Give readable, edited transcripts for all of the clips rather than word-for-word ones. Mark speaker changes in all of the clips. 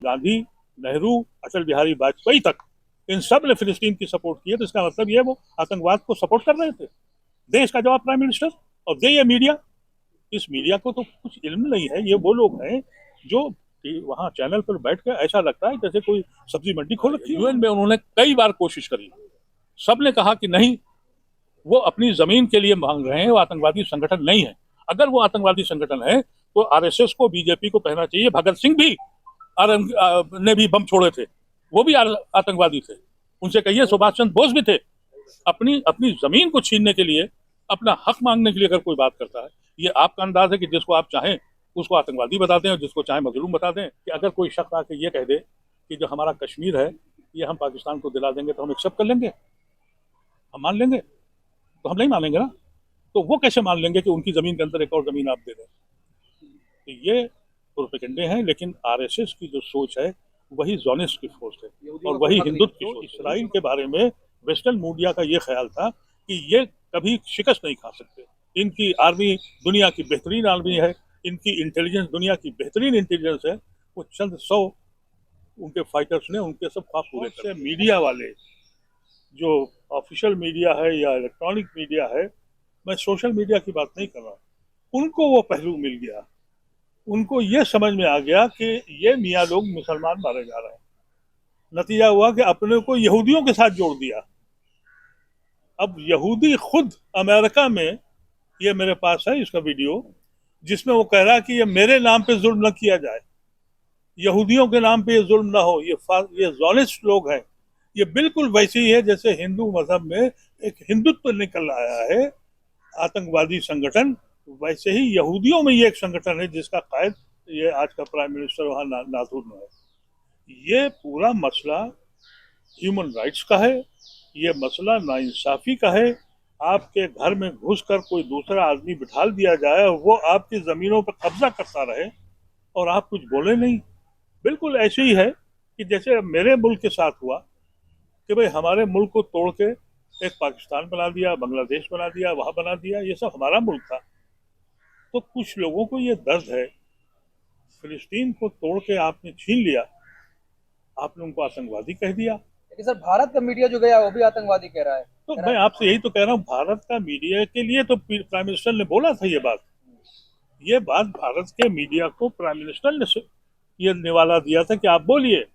Speaker 1: गांधी, नेहरू, अटल बिहारी वाजपेयी तक इन सब ने फिलिस्तीन की सपोर्ट की है। तो इसका मतलब ये वो आतंकवाद को सपोर्ट कर रहे थे। दे इसका जवाब प्राइम मिनिस्टर। और दे ये मीडिया, इस मीडिया को तो कुछ इल्म नहीं है। ये वो लोग हैं जो वहां चैनल पर बैठ कर ऐसा लगता है जैसे कोई सब्जी मंडी खोल रखी है। यूएन में उन्होंने कई बार कोशिश करी, सबने कहा कि नहीं, वो अपनी जमीन के लिए मांग रहे हैं, वो आतंकवादी संगठन नहीं है। अगर वो आतंकवादी संगठन है तो आरएसएस को, बीजेपी को कहना चाहिए। भगत सिंह भी ने भी बम छोड़े थे, वो भी आतंकवादी थे। उनसे कहिए, सुभाष चंद्र बोस भी थे। अपनी अपनी जमीन को छीनने के लिए, अपना हक मांगने के लिए अगर कोई बात करता है, ये आपका अंदाज है कि जिसको आप चाहें उसको आतंकवादी बता दें और जिसको चाहे मजलूम बता दें। कि अगर कोई शख्स आके ये कह दे कि जो हमारा कश्मीर है ये हम पाकिस्तान को दिला देंगे तो हम एक्सेप्ट कर लेंगे, हम मान लेंगे? तो हम नहीं मानेंगे ना। तो वो कैसे मान लेंगे कि उनकी जमीन के अंदर एक और जमीन आप दे दें? तो ये प्रोपेगेंडे हैं। लेकिन आरएसएस की जो सोच है वही ज़ोनिस्ट की सोच है और वही हिंदुत्व की सोच। इसराइल के बारे में वेस्टर्न मीडिया का ये ख्याल था कि ये कभी शिकस्त नहीं खा सकते। इनकी आर्मी दुनिया की बेहतरीन आर्मी है, इनकी इंटेलिजेंस दुनिया की बेहतरीन इंटेलिजेंस है। वो चंद 100 उनके फाइटर्स ने उनके सब ख्वाब पूरे कर। मीडिया वाले जो ऑफिशियल मीडिया है या इलेक्ट्रॉनिक मीडिया है, मैं सोशल मीडिया की बात नहीं कर रहा, उनको वो पहलू मिल गया। उनको ये समझ में आ गया कि ये मियाँ लोग मुसलमान मारे जा रहे हैं। नतीजा हुआ कि अपने को यहूदियों के साथ जोड़ दिया। अब यहूदी खुद अमेरिका में, ये मेरे पास है इसका वीडियो, जिसमें वो कह रहा है कि ये मेरे नाम पे जुल्म न किया जाए, यहूदियों के नाम पे ये जुल्म ना हो। ये ज़ोनिस्ट लोग हैं। ये बिल्कुल वैसे ही है जैसे हिंदू मजहब में एक हिंदुत्व निकल आया है, आतंकवादी संगठन, वैसे ही यहूदियों में ये एक संगठन है जिसका कायद ये आज का प्राइम मिनिस्टर वहां नाथुर में है। ये पूरा मसला ह्यूमन राइट्स का है, ये मसला नाइंसाफी का है। आपके घर में घुसकर कोई दूसरा आदमी बिठा दिया जाए, वो आपकी जमीनों पर कब्जा करता रहे और आप कुछ बोले नहीं। बिल्कुल ऐसे ही है कि जैसे मेरे मुल्क के साथ हुआ कि भाई हमारे मुल्क को तोड़ के एक पाकिस्तान बना दिया, बांग्लादेश बना दिया, वहां बना दिया, ये सब हमारा मुल्क था। तो कुछ लोगों को ये दर्द है, फिलिस्तीन को तोड़ के आपने छीन लिया, आपने उनको आतंकवादी कह दिया।
Speaker 2: लेकिन सर, भारत का मीडिया जो गया वो भी आतंकवादी कह रहा है।
Speaker 1: तो मैं आपसे यही तो कह रहा हूँ, भारत का मीडिया के लिए तो प्राइम मिनिस्टर ने बोला था ये बात भारत के मीडिया को प्राइम मिनिस्टर ने ये निवाला दिया था कि आप बोलिए।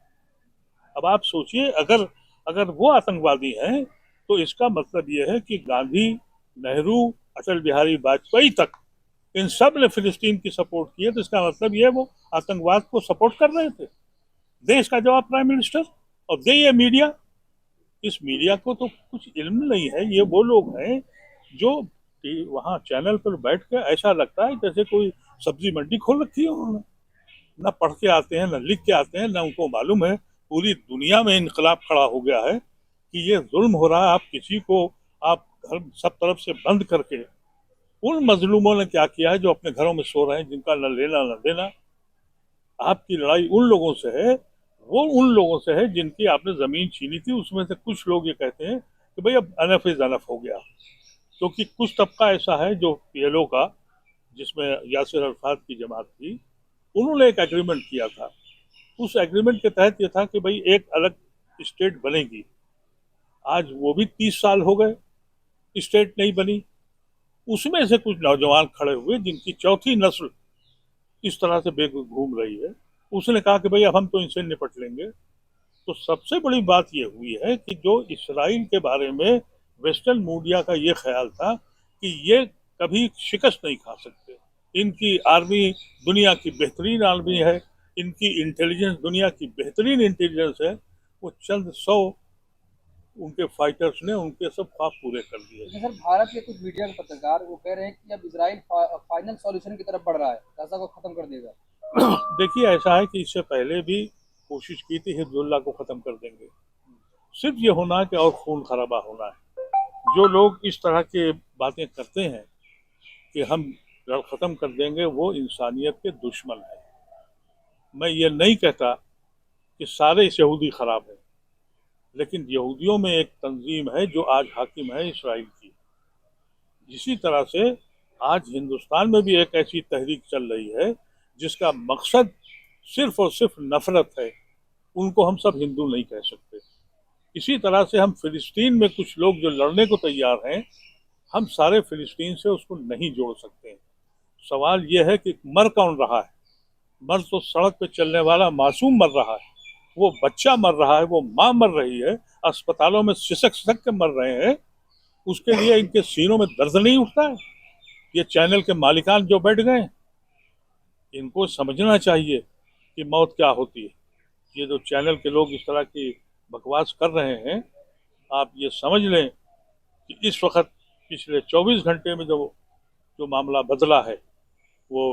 Speaker 1: अब आप सोचिए, अगर अगर वो आतंकवादी हैं तो इसका मतलब ये है कि गांधी, नेहरू, अटल बिहारी वाजपेयी तक इन सब ने फिलिस्तीन की सपोर्ट की है। तो इसका मतलब ये वो आतंकवाद को सपोर्ट कर रहे थे। दे इसका जवाब प्राइम मिनिस्टर। और दे ये मीडिया, इस मीडिया को तो कुछ इल्म नहीं है। ये वो लोग हैं जो वहां चैनल पर बैठ कर ऐसा लगता है जैसे कोई सब्जी मंडी खोल रखी है उन्होंने। न पढ़ के आते हैं, न लिख के आते हैं, न उनको मालूम है पूरी दुनिया में इनकलाब खड़ा हो गया है कि ये जुल्म हो रहा है। आप किसी को आप घर सब तरफ से बंद करके, उन मजलूमों ने क्या किया है जो अपने घरों में सो रहे हैं, जिनका न लेना न देना। आपकी लड़ाई उन लोगों से है, वो उन लोगों से है जिनकी आपने जमीन छीनी थी। उसमें से कुछ लोग ये कहते हैं कि भाई अब अनफ इज अनफ हो गया, क्योंकि कुछ तबका ऐसा है जो पीएलओ का, जिसमें यासिर अरफात की जमात थी, उन्होंने एक एग्रीमेंट किया था। उस एग्रीमेंट के तहत ये था कि भाई एक अलग स्टेट बनेगी। आज वो भी 30 साल हो गए, स्टेट नहीं बनी। उसमें से कुछ नौजवान खड़े हुए जिनकी चौथी नस्ल इस तरह से बेघूम घूम रही है। उसने कहा कि भाई अब हम तो इनसे निपट लेंगे। तो सबसे बड़ी बात ये हुई है कि जो इसराइल के बारे में वेस्टर्न मीडिया का ये ख्याल था कि ये कभी शिकस्त नहीं खा सकते, इनकी आर्मी दुनिया की बेहतरीन आर्मी है, इनकी इंटेलिजेंस दुनिया की बेहतरीन इंटेलिजेंस है, वो चंद 100 उनके फाइटर्स ने उनके सब ख्वाब पूरे कर दिए।
Speaker 2: सर, भारत के कुछ मीडिया के पत्रकार वो कह रहे हैं कि अब इजराइल फाइनल सॉल्यूशन की तरफ बढ़ रहा है, गाजा को खत्म कर देगा।
Speaker 1: देखिए, ऐसा है कि इससे पहले भी कोशिश की थी, हिजबुल्लाह को खत्म कर देंगे। सिर्फ ये होना है कि और खून खराबा होना है। जो लोग इस तरह के बातें करते हैं कि हम खत्म कर देंगे, वो इंसानियत के दुश्मन है। मैं ये नहीं कहता कि सारे यहूदी खराब हैं, लेकिन यहूदियों में एक तंजीम है जो आज हाकिम है इसराइल की। इसी तरह से आज हिंदुस्तान में भी एक ऐसी तहरीक चल रही है जिसका मकसद सिर्फ और सिर्फ नफरत है, उनको हम सब हिंदू नहीं कह सकते। इसी तरह से हम फिलिस्तीन में कुछ लोग जो लड़ने को तैयार हैं, हम सारे फिलिस्तीन से उसको नहीं जोड़ सकते। सवाल यह है कि मर कौन रहा है? मर तो सड़क पे चलने वाला मासूम मर रहा है, वो बच्चा मर रहा है, वो माँ मर रही है, अस्पतालों में सिसक सिसक के मर रहे हैं। उसके लिए इनके सीनों में दर्द नहीं उठता है? ये चैनल के मालिकान जो बैठ गए, इनको समझना चाहिए कि मौत क्या होती है। ये जो चैनल के लोग इस तरह की बकवास कर रहे हैं, आप ये समझ लें कि इस वक्त पिछले 24 घंटे में जो जो मामला बदला है, वो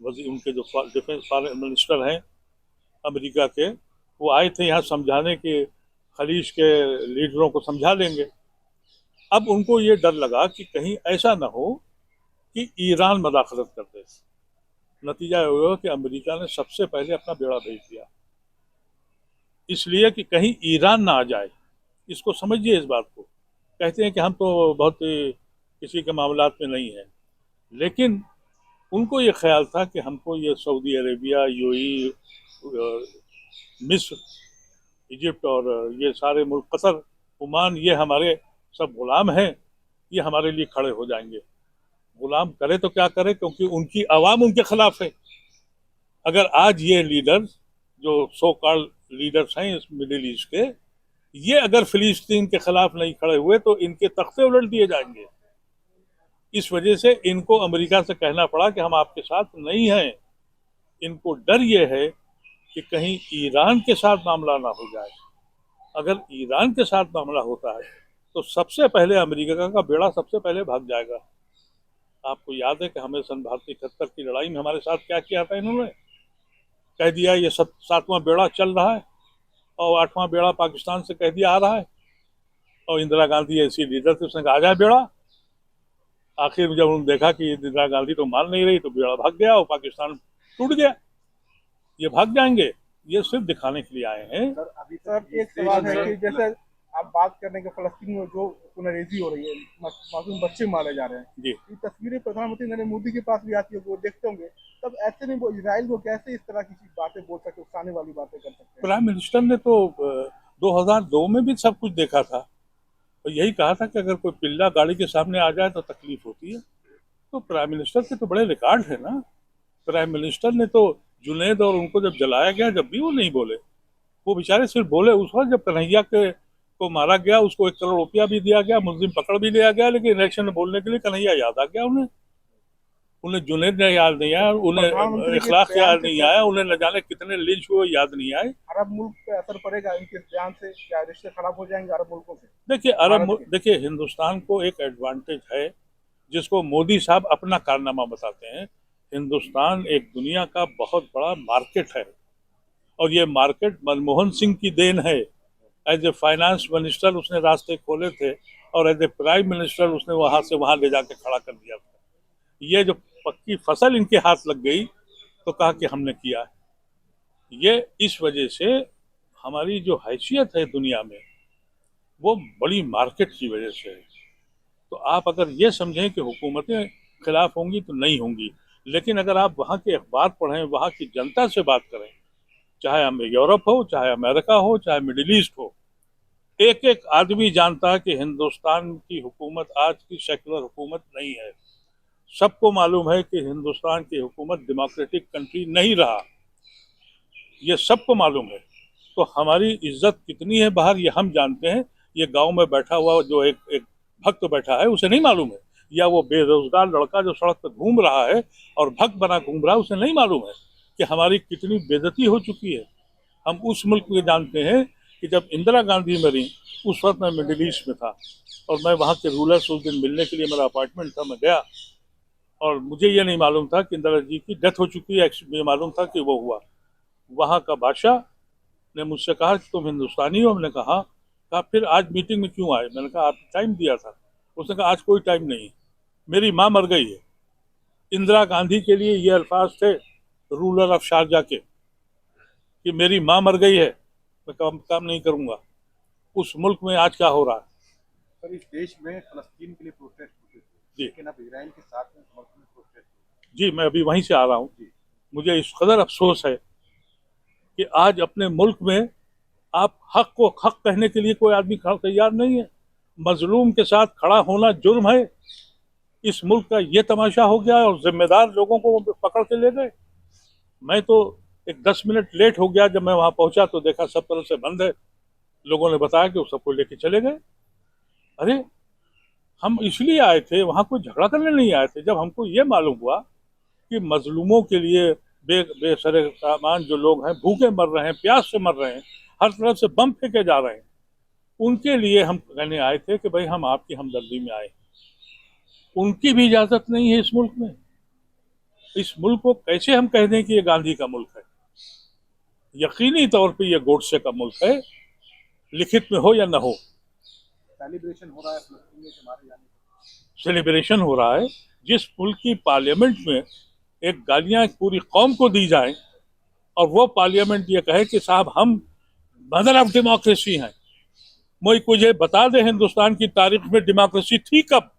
Speaker 1: उनके जो डिफेंस फॉरेन मिनिस्टर हैं अमेरिका के, वो आए थे यहाँ समझाने कि खलीज के लीडरों को समझा लेंगे। अब उनको ये डर लगा कि कहीं ऐसा ना हो कि ईरान मदाखलत कर दे। नतीजा हुआ कि अमेरिका ने सबसे पहले अपना बेड़ा भेज दिया, इसलिए कि कहीं ईरान ना आ जाए। इसको समझिए इस बात को। कहते हैं कि हम तो बहुत किसी के मामलात में नहीं हैं, लेकिन उनको ये ख्याल था कि हमको ये सऊदी अरेबिया, यूएई, मिस्र, इजिप्ट और ये सारे मुल्क, कतर, ओमान, ये हमारे सब गुलाम हैं, ये हमारे लिए खड़े हो जाएंगे। गुलाम करे तो क्या करे, क्योंकि उनकी आवाम उनके खिलाफ है। अगर आज ये लीडर जो सो कॉल्ड लीडर्स हैं इस मिडिल ईस्ट के, ये अगर फिलिस्तीन के खिलाफ नहीं खड़े हुए तो इनके तख्ते उलट दिए जाएंगे। इस वजह से इनको अमेरिका से कहना पड़ा कि हम आपके साथ नहीं हैं। इनको डर ये है कि कहीं ईरान के साथ मामला ना हो जाए। अगर ईरान के साथ मामला होता है तो सबसे पहले अमेरिका का बेड़ा सबसे पहले भाग जाएगा। आपको याद है कि हमें सन भारत 71 की लड़ाई में हमारे साथ क्या किया था इन्होंने? कह दिया ये 7वां बेड़ा चल रहा है और 8वां बेड़ा पाकिस्तान से कह दिया आ रहा है। और इंदिरा गांधी ऐसी लीडर थी, उसने कहा आ जाए बेड़ा। आखिर में जब उन्होंने देखा कि इंदिरा गांधी तो मान नहीं रही, तो बेड़ा भाग गया और पाकिस्तान टूट गया। ये भाग जाएंगे, ये सिर्फ दिखाने के लिए आए हैं।
Speaker 3: सर अभी सर एक सवाल है कि जैसे आप बात करने के फलस्तीन में जो पुनरेजी हो रही है, मासूम बच्चे मारे जा रहे हैं
Speaker 1: जी,
Speaker 3: ये तस्वीरें प्रधानमंत्री नरेंद्र मोदी के पास भी आती है, वो देखते होंगे, तब ऐसे में वो इजराइल को कैसे इस तरह की बातें बोल सकते, उकसाने वाली बातें कर सकते हैं?
Speaker 1: प्राइम मिनिस्टर ने तो 2002 में भी सब कुछ देखा था और यही कहा था कि अगर कोई पिल्ला गाड़ी के सामने आ जाए तो तकलीफ होती है। तो प्राइम मिनिस्टर के तो बड़े रिकॉर्ड है ना। प्राइम मिनिस्टर ने तो जुनैद और उनको जब जलाया गया, जब भी वो नहीं बोले। वो बेचारे सिर्फ बोले उस वक्त जब कन्हैया के को मारा गया, उसको 1 करोड़ रुपया भी दिया गया, मुलजिम पकड़ भी लिया गया, लेकिन इलेक्शन में बोलने के लिए कन्हैया याद आ गया उन्हें। उन्हें जुनैद ने याद नहीं आया, उन्हें इखलाक याद नहीं आया, उन्हें न जाने कितने लिंच हुए याद नहीं आए।
Speaker 3: अरब मुल्क पे असर पड़ेगा इनके बयान से? क्या रिश्ते खराब हो जाएंगे अरब मुल्कों से?
Speaker 1: देखिए हिंदुस्तान को एक एडवांटेज है जिसको मोदी साहब अपना कारनामा बताते हैं। हिंदुस्तान एक दुनिया का बहुत बड़ा मार्केट है और ये मार्केट मनमोहन सिंह की देन है। एज ए फाइनेंस मिनिस्टर उसने रास्ते खोले थे और एज ए प्राइम मिनिस्टर उसने वहां से वहां ले जाके खड़ा कर दिया था। ये जो पक्की फसल इनके हाथ लग गई तो कहा कि हमने किया है। ये इस वजह से हमारी जो हैसियत है दुनिया में वो बड़ी मार्केट की वजह से है। तो आप अगर ये समझें कि हुकूमतें खिलाफ होंगी तो नहीं होंगी, लेकिन अगर आप वहाँ के अखबार पढ़ें, वहाँ की जनता से बात करें, चाहे हमें यूरोप हो, चाहे अमेरिका हो, चाहे मिडिल ईस्ट हो, एक एक आदमी जानता है कि हिंदुस्तान की हुकूमत आज की सेकुलर हुकूमत नहीं है। सबको मालूम है कि हिंदुस्तान की हुकूमत डेमोक्रेटिक कंट्री नहीं रहा, ये सबको मालूम है। तो हमारी इज्जत कितनी है बाहर ये हम जानते हैं। ये गांव में बैठा हुआ जो एक भक्त बैठा है उसे नहीं मालूम है, या वो बेरोजगार लड़का जो सड़क पर घूम रहा है और भक्त बना घूम रहा है उसे नहीं मालूम है कि हमारी कितनी बेइज्जती हो चुकी है। हम उस मुल्क में जानते हैं कि जब इंदिरा गांधी मरी उस वक्त मैं मिडिल ईस्ट में था और मैं वहाँ के रूलर्स उस दिन मिलने के लिए, मेरा अपॉइंटमेंट था, मैं गया और मुझे ये नहीं मालूम था कि इंदिरा जी की डेथ हो चुकी है, ये मालूम था कि वो हुआ। वहाँ का बादशाह ने मुझसे कहा कि तुम हिंदुस्तानी हो? मैंने कहा फिर आज मीटिंग में क्यों आए? मैंने कहा आपने टाइम दिया था। उसने कहा आज कोई टाइम नहीं, मेरी माँ मर गई है। इंदिरा गांधी के लिए ये अल्फाज थे रूलर ऑफ शारजा के कि मेरी माँ मर गई है, मैं काम नहीं करूँगा। उस मुल्क में आज क्या हो रहा है?
Speaker 4: सर इस देश में फलस्तीन के लिए प्रोटेस्ट होते थे, लेकिन अब इजराइल के साथ में समर्थन में प्रोटेस्ट।
Speaker 1: जी, मैं अभी वहीं से आ रहा हूँ। मुझे इस कदर अफसोस है कि आज अपने मुल्क में आप हक को हक कहने के लिए कोई आदमी तैयार नहीं है। मजलूम के साथ खड़ा होना जुर्म है। इस मुल्क का ये तमाशा हो गया और जिम्मेदार लोगों को वो पकड़ के ले गए। मैं तो एक 10 मिनट लेट हो गया, जब मैं वहां पहुंचा तो देखा सब तरफ से बंद है। लोगों ने बताया कि वो सबको लेके चले गए। अरे हम इसलिए आए थे, वहां कोई झगड़ा करने नहीं आए थे। जब हमको ये मालूम हुआ कि मजलूमों के लिए बेसरे सामान जो लोग हैं, भूखे मर रहे हैं, प्यास से मर रहे हैं, हर तरफ से बम फेंके जा रहे हैं, उनके लिए हम कहने आए थे कि भाई हम आपकी हमदर्दी में आए। उनकी भी इजाजत नहीं है इस मुल्क में। इस मुल्क को कैसे हम कह दें कि ये गांधी का मुल्क है? यकीनी तौर पे ये गोडसे का मुल्क है, लिखित में हो या न हो।
Speaker 4: सेलिब्रेशन हो रहा है फिलिस्तीन के मारे जाने का।
Speaker 1: सेलिब्रेशन हो रहा है। जिस मुल्क की पार्लियामेंट में एक गालियां पूरी कौम को दी जाए और वो पार्लियामेंट ये कहे कि साहब हम मदर ऑफ डेमोक्रेसी हैं। मुझे बता दे हिंदुस्तान की तारीख में डेमोक्रेसी थी कब?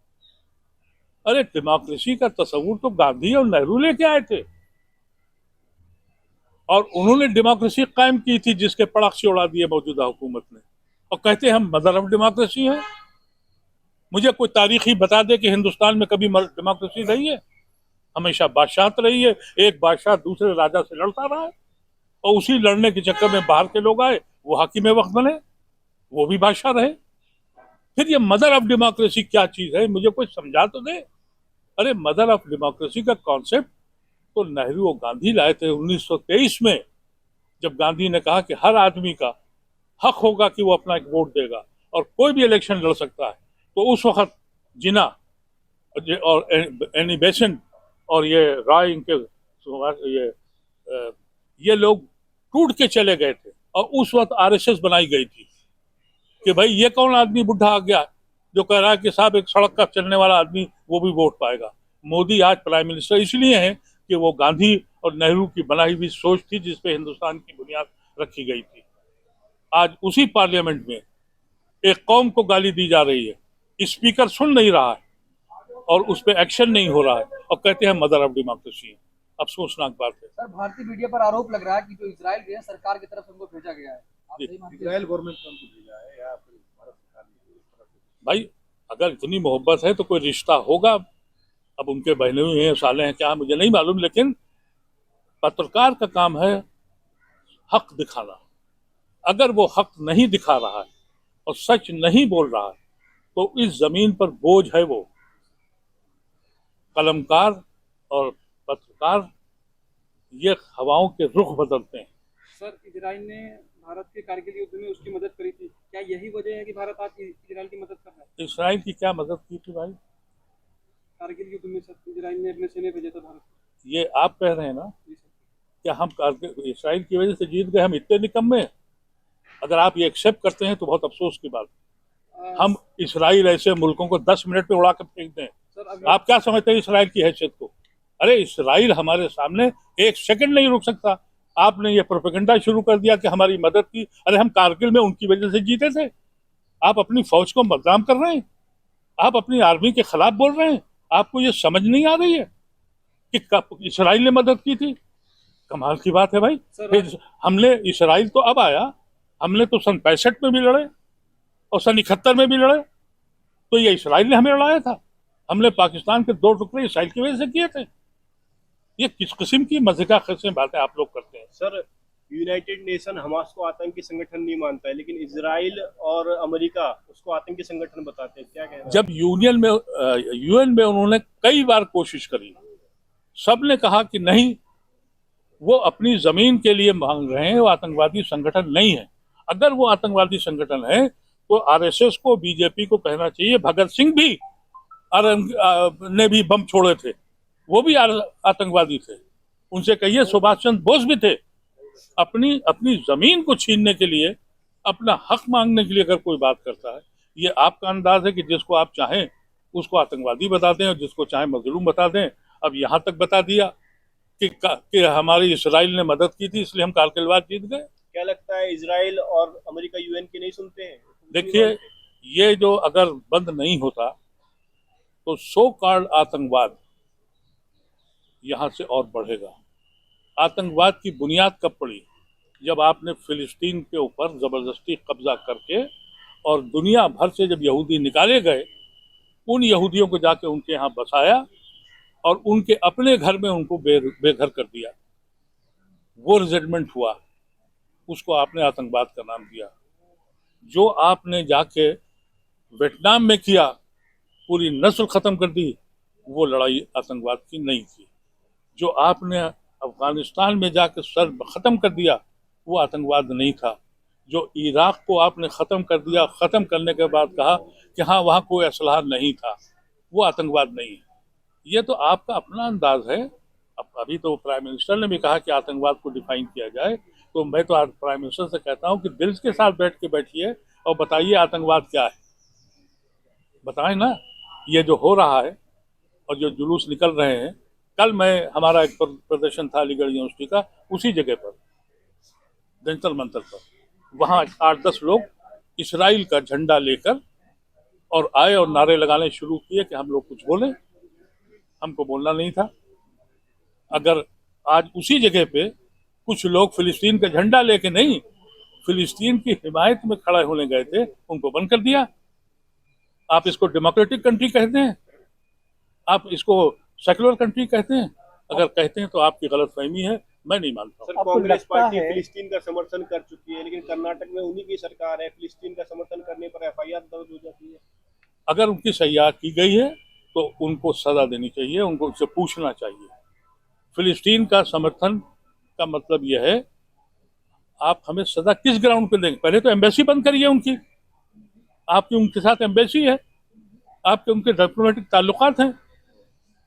Speaker 1: अरे डेमोक्रेसी का तस्वुर तो गांधी और नेहरू लेके आए थे और उन्होंने डेमोक्रेसी कायम की थी, जिसके पड़ाक से उड़ा दिए मौजूदा हुकूमत ने, और कहते हैं हम मदर ऑफ डेमोक्रेसी हैं। मुझे कोई तारीख ही बता दे कि हिंदुस्तान में कभी डेमोक्रेसी रही है? हमेशा बादशाहत रही है। एक बादशाह दूसरे राजा से लड़ता रहा है और उसी लड़ने के चक्कर में बाहर के लोग आए, वो हाकिम वक्त बने, वो भी बादशाह रहे। फिर ये मदर ऑफ डेमोक्रेसी क्या चीज है, मुझे कोई समझा तो दे। अरे मदर ऑफ डेमोक्रेसी का कॉन्सेप्ट तो नेहरू और गांधी लाए थे 1923 में, जब गांधी ने कहा कि हर आदमी का हक होगा कि वो अपना एक वोट देगा और कोई भी इलेक्शन लड़ सकता है। तो उस वक्त जिना और एनी बेसेंट और ये राय इनके ये लोग टूट के चले गए थे और उस वक्त आरएसएस बनाई गई थी कि भाई ये कौन आदमी बुढ़ा आ गया जो कह रहा है कि साहब एक सड़क का चलने वाला आदमी वो भी वोट पाएगा। मोदी आज प्राइम मिनिस्टर इसलिए है कि वो गांधी और नेहरू की बनाई हुई सोच थी जिसपे हिंदुस्तान की बुनियाद रखी गई थी। आज उसी पार्लियामेंट में एक कौम को गाली दी जा रही है, स्पीकर सुन नहीं रहा है और उस पर एक्शन नहीं हो रहा है और कहते हैं मदर ऑफ डेमोक्रेसी है। अफसोसनाक बात है।
Speaker 2: सर, भारतीय मीडिया पर आरोप लग रहा है कि जो इजराइल गए हैं, सरकार की तरफ से उनको भेजा गया है। आप सही मानते हैं?
Speaker 4: इजराइल गवर्नमेंट ने उनको भेजा है या फिर भारत सरकार ने इस तरह से?
Speaker 1: भाई अगर इतनी मोहब्बत है तो कोई रिश्ता होगा। अब उनके बहने हुए हैं, साले हैं, क्या मुझे नहीं मालूम, लेकिन पत्रकार का काम है हक दिखाना। अगर वो हक नहीं दिखा रहा है और सच नहीं बोल रहा है तो इस जमीन पर बोझ है। वो कलमकार और पत्रकार ये हवाओं के रुख बदलते हैं।
Speaker 5: सर, इजराइल ने भारत के कारगिल युद्ध में उसकी मदद करी थी, क्या यही वजह है कि भारत आज इजराइल की मदद कर रहा है?
Speaker 1: इसराइल की क्या मदद की थी भाई?
Speaker 5: कारगिल युद्ध में सर इजराइल ने अपने सेना भेजा था भारत को।
Speaker 1: ये आप कह रहे हैं ना
Speaker 5: जी सर।
Speaker 1: कि हम इसराइल की वजह से जीत गए, हम इतने निकम्मे हैं? अगर आप ये एक्सेप्ट करते हैं तो बहुत अफसोस की बात। हम इसराइल ऐसे मुल्कों को 10 मिनट में उड़ा कर फेंक दें।
Speaker 5: सर
Speaker 1: आप क्या समझते हैं इसराइल की हैसियत को? अरे इसराइल हमारे सामने एक सेकंड नहीं रुक सकता। आपने ये प्रोपेगेंडा शुरू कर दिया कि हमारी मदद की। अरे हम कारगिल में उनकी वजह से जीते थे। आप अपनी फौज को बदनाम कर रहे हैं, आप अपनी आर्मी के खिलाफ बोल रहे हैं। आपको ये समझ नहीं आ रही है कि इसराइल ने मदद की थी? कमाल की बात है भाई। फिर हमने इसराइल तो अब आया, हमने तो सन 65 में भी लड़े और सन 71 में भी लड़े, तो ये इसराइल ने हमें लड़ाया था। हमने पाकिस्तान के 2 टुकड़े इसराइल की वजह से किए थे। ये किस किस्म की मजेदार किस्म बातें आप लोग करते हैं?
Speaker 6: सर, यूनाइटेड नेशन हमास को आतंकी संगठन नहीं मानता है, लेकिन इजराइल और अमेरिका उसको आतंकी संगठन बताते हैं, क्या कहना है?
Speaker 1: जब यूएन में उन्होंने कई बार कोशिश करी, सबने कहा कि नहीं, वो अपनी जमीन के लिए मांग रहे हैं, वो आतंकवादी संगठन नहीं है। अगर वो आतंकवादी संगठन है तो आरएसएस को, बीजेपी को कहना चाहिए भगत सिंह भी ने भी बम छोड़े थे, वो भी आतंकवादी थे। उनसे कहिए सुभाष चंद्र बोस भी थे। अपनी जमीन को छीनने के लिए, अपना हक मांगने के लिए अगर कोई बात करता है, ये आपका अंदाज है कि जिसको आप चाहें उसको आतंकवादी बता दें और जिसको चाहें मजलूम बता दें। अब यहाँ तक बता दिया कि हमारी इसराइल ने मदद की थी इसलिए हम कारगिल वार जीत गए।
Speaker 6: क्या लगता है इजराइल और अमेरिका यूएन की नहीं सुनते हैं?
Speaker 1: देखिए, ये जो अगर बंद नहीं होता तो सो कॉल्ड आतंकवाद यहाँ से और बढ़ेगा। आतंकवाद की बुनियाद कब पड़ी? जब आपने फिलिस्तीन के ऊपर ज़बरदस्ती कब्जा करके और दुनिया भर से जब यहूदी निकाले गए, उन यहूदियों को जाके उनके यहाँ बसाया और उनके अपने घर में उनको बेघर कर दिया, वो रिजेंटमेंट हुआ, उसको आपने आतंकवाद का नाम दिया। जो आपने जाके वियतनाम में किया, पूरी नस्ल खत्म कर दी, वो लड़ाई आतंकवाद की नहीं थी। जो आपने अफगानिस्तान में जाकर सर खत्म कर दिया, वो आतंकवाद नहीं था। जो इराक को आपने खत्म कर दिया, खत्म करने के बाद कहा कि हाँ वहाँ कोई असलहा नहीं था, वो आतंकवाद नहीं है। ये तो आपका अपना अंदाज है। अब अभी तो प्राइम मिनिस्टर ने भी कहा कि आतंकवाद को डिफाइन किया जाए, तो मैं तो आज प्राइम मिनिस्टर से कहता हूँ कि दिल के साथ बैठ के बैठिए और बताइए आतंकवाद क्या है, बताएं ना। ये जो हो रहा है और जो जुलूस निकल रहे हैं, कल हमारा एक प्रदर्शन था अलीगढ़ यूनिवर्सिटी का, उसी जगह पर जंतर मंतर पर, वहाँ 8-10 लोग इसराइल का झंडा लेकर और आए और नारे लगाने शुरू किए कि हम लोग कुछ बोले, हमको बोलना नहीं था। अगर आज उसी जगह पे कुछ लोग फिलिस्तीन का झंडा लेके नहीं, फिलिस्तीन की हिमायत में खड़े होने गए थे, उनको बंद कर दिया। आप इसको डेमोक्रेटिक कंट्री कहते हैं, आप इसको सेकुलर कंट्री कहते हैं? अगर कहते हैं तो आपकी गलतफहमी है, मैं नहीं मानता।
Speaker 6: सर, कांग्रेस पार्टी फिलिस्तीन का समर्थन कर चुकी है, लेकिन कर्नाटक में उन्हीं की सरकार है, फिलिस्तीन का समर्थन करने पर एफआईआर दर्ज हो जाती है।
Speaker 1: अगर उनकी सह्या की गई है तो उनको सजा देनी चाहिए, उनको उससे पूछना चाहिए। फिलिस्तीन का समर्थन का मतलब यह है, आप हमें सजा किस ग्राउंड पे देंगे? पहले तो एम्बेसी बंद करिए उनकी, आपकी उनके साथ एम्बेसी है, आपके उनके डिप्लोमेटिक ताल्लुकात हैं।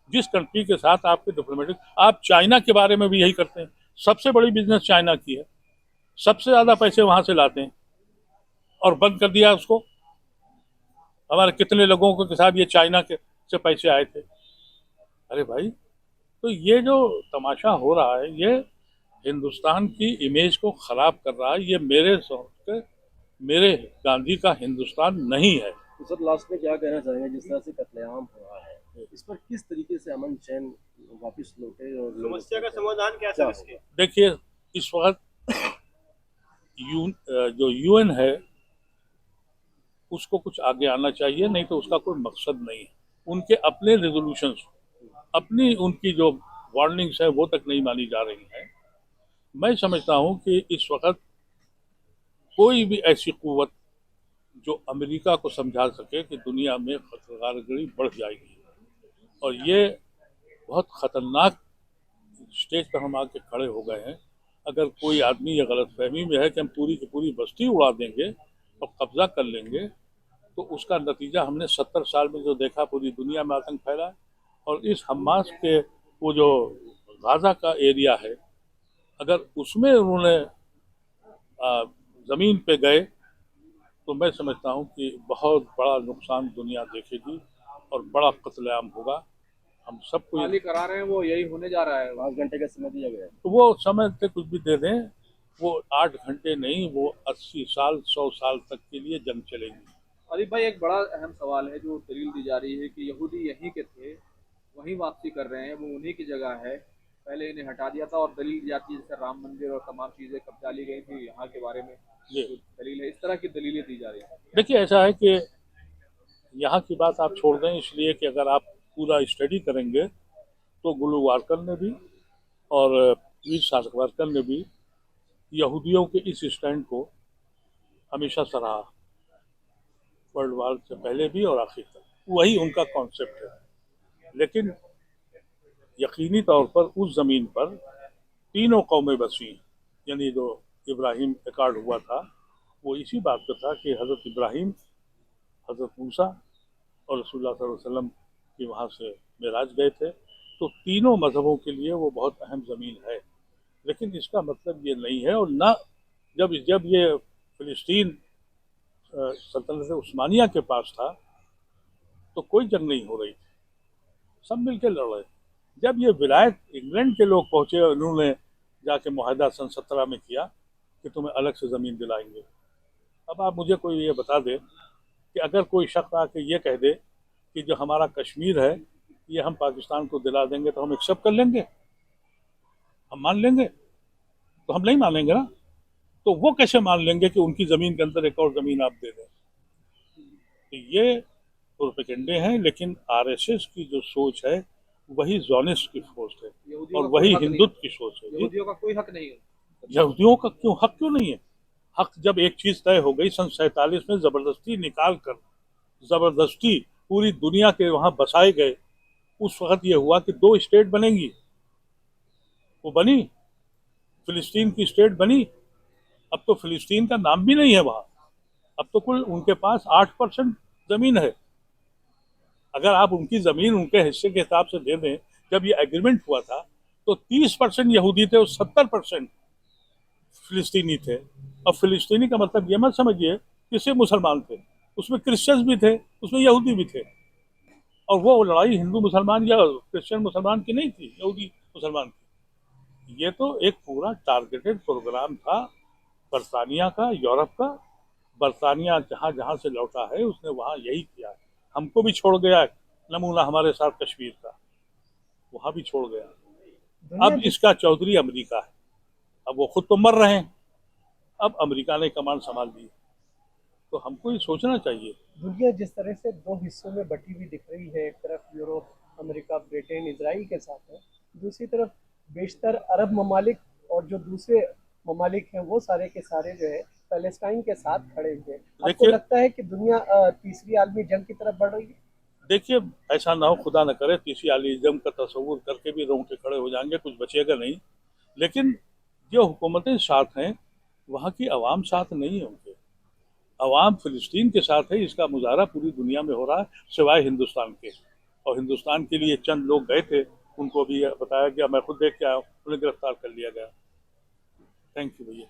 Speaker 1: जिस कंट्री के साथ आपके डिप्लोमेटिक, आप चाइना के बारे में भी यही करते हैं, सबसे बड़ी बिजनेस चाइना की है, सबसे ज्यादा पैसे वहां से लाते हैं, और बंद कर दिया उसको। हमारे कितने लोगों के साथ ये चाइना के से पैसे आए थे। अरे भाई, तो ये जो तमाशा हो रहा है, ये हिंदुस्तान की इमेज को खराब कर रहा है। ये मेरे गांधी का हिंदुस्तान नहीं है।
Speaker 7: तो सर, लास्ट में क्या कहना चाहेंगे? जिस तरह से कत्लेआम हो रहा है, इस पर किस तरीके से अमन चैन वापस लौटे और
Speaker 6: समस्या का समाधान क्या सर इसके?
Speaker 1: देखिए, इस वक्त जो यूएन है उसको कुछ आगे आना चाहिए, नहीं तो उसका कोई मकसद नहीं है। उनके अपने रेजोल्यूशंस, अपनी उनकी जो वार्निंग्स है वो तक नहीं मानी जा रही हैं। मैं समझता हूं कि इस वक्त कोई भी ऐसी कुव्वत जो अमेरिका को समझा सके कि दुनिया में खतरगारगिरी बढ़ जाएगी, और ये बहुत ख़तरनाक स्टेज पर हम आके खड़े हो गए हैं। अगर कोई आदमी ये गलतफहमी में है कि हम पूरी की पूरी बस्ती उड़ा देंगे और कब्जा कर लेंगे, तो उसका नतीजा हमने 70 साल में जो देखा, पूरी दुनिया में आतंक फैला है। और इस हमास के वो जो गाज़ा का एरिया है, अगर उसमें उन्होंने ज़मीन पे गए तो मैं समझता हूँ कि बहुत बड़ा नुकसान दुनिया देखेगी और बड़ा कत्लेआम होगा। हम सबको
Speaker 2: खाली करा रहे हैं, वो यही होने जा रहा है।
Speaker 7: 5 घंटे का समय दिया गया है।
Speaker 1: तो वो समय से कुछ भी दे दें, वो 8 घंटे नहीं, वो 80 साल 100 साल तक के लिए जंग चलेगी।
Speaker 2: अली भाई, एक बड़ा अहम सवाल है जो दलील दी जा रही है कि यहूदी यहीं के थे, वहीं वापसी कर रहे हैं, वो उन्हीं की जगह है, पहले इन्हें हटा दिया था। और दलील दी जाती है जैसे राम मंदिर और तमाम चीज़ें कब्जा ली गई थी, यहाँ के बारे में दलील है। इस तरह की दलीलें दी जा रही हैं।
Speaker 1: देखिए, ऐसा है कि यहाँ की बात आप छोड़ दें, इसलिए कि अगर आप पूरा स्टडी करेंगे तो गुलवारकर ने भी और वीर सावरकर ने भी यहूदियों के इस स्टैंड को हमेशा सराहा, वर्ल्ड वार से पहले भी और आखिर तक। वही उनका कॉन्सेप्ट है। लेकिन यकीनी तौर पर उस ज़मीन पर तीनों कौमें बसी, यानी जो इब्राहिम एकॉर्ड हुआ था, वो इसी बात पर था कि हज़रत इब्राहिम, हज़रत मूसा और रसूलुल्लाह सल्लल्लाहु अलैहि वसल्लम की वहाँ से मेराज गए थे। तो तीनों मज़हबों के लिए वो बहुत अहम ज़मीन है। लेकिन इसका मतलब ये नहीं है, और ना जब ये फ़िलिस्तीन सल्तनत उस्मानिया के पास था तो कोई जंग नहीं हो रही थी, सब मिलकर लड़ रहे थे। जब ये विलायत इंग्लैंड के लोग पहुँचे, उन्होंने जाके मुआहदा सन 17 में किया कि तुम्हें अलग से ज़मीन दिलाएंगे। अब आप मुझे कोई ये बता दे कि अगर कोई शख्स आके ये कह दे कि जो हमारा कश्मीर है ये हम पाकिस्तान को दिला देंगे, तो हम एक्सेप्ट कर लेंगे, हम मान लेंगे? तो हम नहीं मानेंगे ना। तो वो कैसे मान लेंगे कि उनकी जमीन के अंदर एक और जमीन आप दे दें? तो ये प्रोपेगेंडे हैं, लेकिन आरएसएस की जो सोच है वही जॉनिस्ट की सोच है
Speaker 2: यहूदियों
Speaker 1: और
Speaker 2: का कोई
Speaker 1: वही
Speaker 2: हक नहीं
Speaker 1: हिंदुत्व की सोच है।
Speaker 2: यहूदियों का कोई हक नहीं है।
Speaker 1: यहूदियों का हक क्यों नहीं है? हक जब एक चीज तय हो गई सन 47 में, जबरदस्ती निकाल कर जबरदस्ती पूरी दुनिया के वहां बसाए गए, उस वक्त ये हुआ कि 2 स्टेट बनेंगी। वो बनी, फिलिस्तीन की स्टेट बनी। अब तो फिलिस्तीन का नाम भी नहीं है वहां। अब तो कुल उनके पास 8% जमीन है। अगर आप उनकी जमीन उनके हिस्से के हिसाब से दे दें, जब ये एग्रीमेंट हुआ था तो 30% यहूदी थे और 70% फिलिस्तीनी थे। अब फिलिस्तीनी का मतलब ये मत समझिए कि सिर्फ मुसलमान थे, उसमें क्रिश्चियंस भी थे, उसमें यहूदी भी थे। और वो लड़ाई हिंदू मुसलमान या क्रिश्चियन मुसलमान की नहीं थी, यहूदी मुसलमान की। ये तो एक पूरा टारगेटेड प्रोग्राम था बरतानिया का, यूरोप का। बरतानिया जहां जहां से लौटा है उसने वहां यही किया है। हमको भी छोड़ गया है, नमूना हमारे साथ कश्मीर का, वहां भी छोड़ गया। अब इसका चौधरी अमेरिका है। अब वो खुद तो मर रहे हैं, अब अमेरिका ने कमान संभाल ली। तो हमको ये सोचना चाहिए।
Speaker 8: दुनिया जिस तरह से 2 हिस्सों में बटी हुई दिख रही है, एक तरफ यूरोप, अमेरिका, ब्रिटेन, इजराइल के साथ है, दूसरी तरफ बेशतर अरब ममालिक और जो दूसरे ममालिक हैं वो सारे के सारे जो है पैलेस्टाइन के साथ खड़े हुए। आपको लगता है कि दुनिया तीसरी आलमी जंग की तरफ बढ़ रही है?
Speaker 1: देखिए, ऐसा ना हो, खुदा न करे, तीसरी आलमी जंग का तस्वुर करके भी रोंगटे खड़े हो जाएंगे, कुछ बचेगा नहीं। लेकिन जो हुकूमतें साथ हैं वहाँ की अवाम साथ नहीं है। उनके अवाम फिलिस्तीन के साथ है, इसका मुजाहरा पूरी दुनिया में हो रहा है सिवाय हिंदुस्तान के। और हिंदुस्तान के लिए चंद लोग गए थे, उनको भी बताया गया, मैं खुद देख के आया, उन्हें गिरफ्तार कर लिया गया। थैंक यू भैया।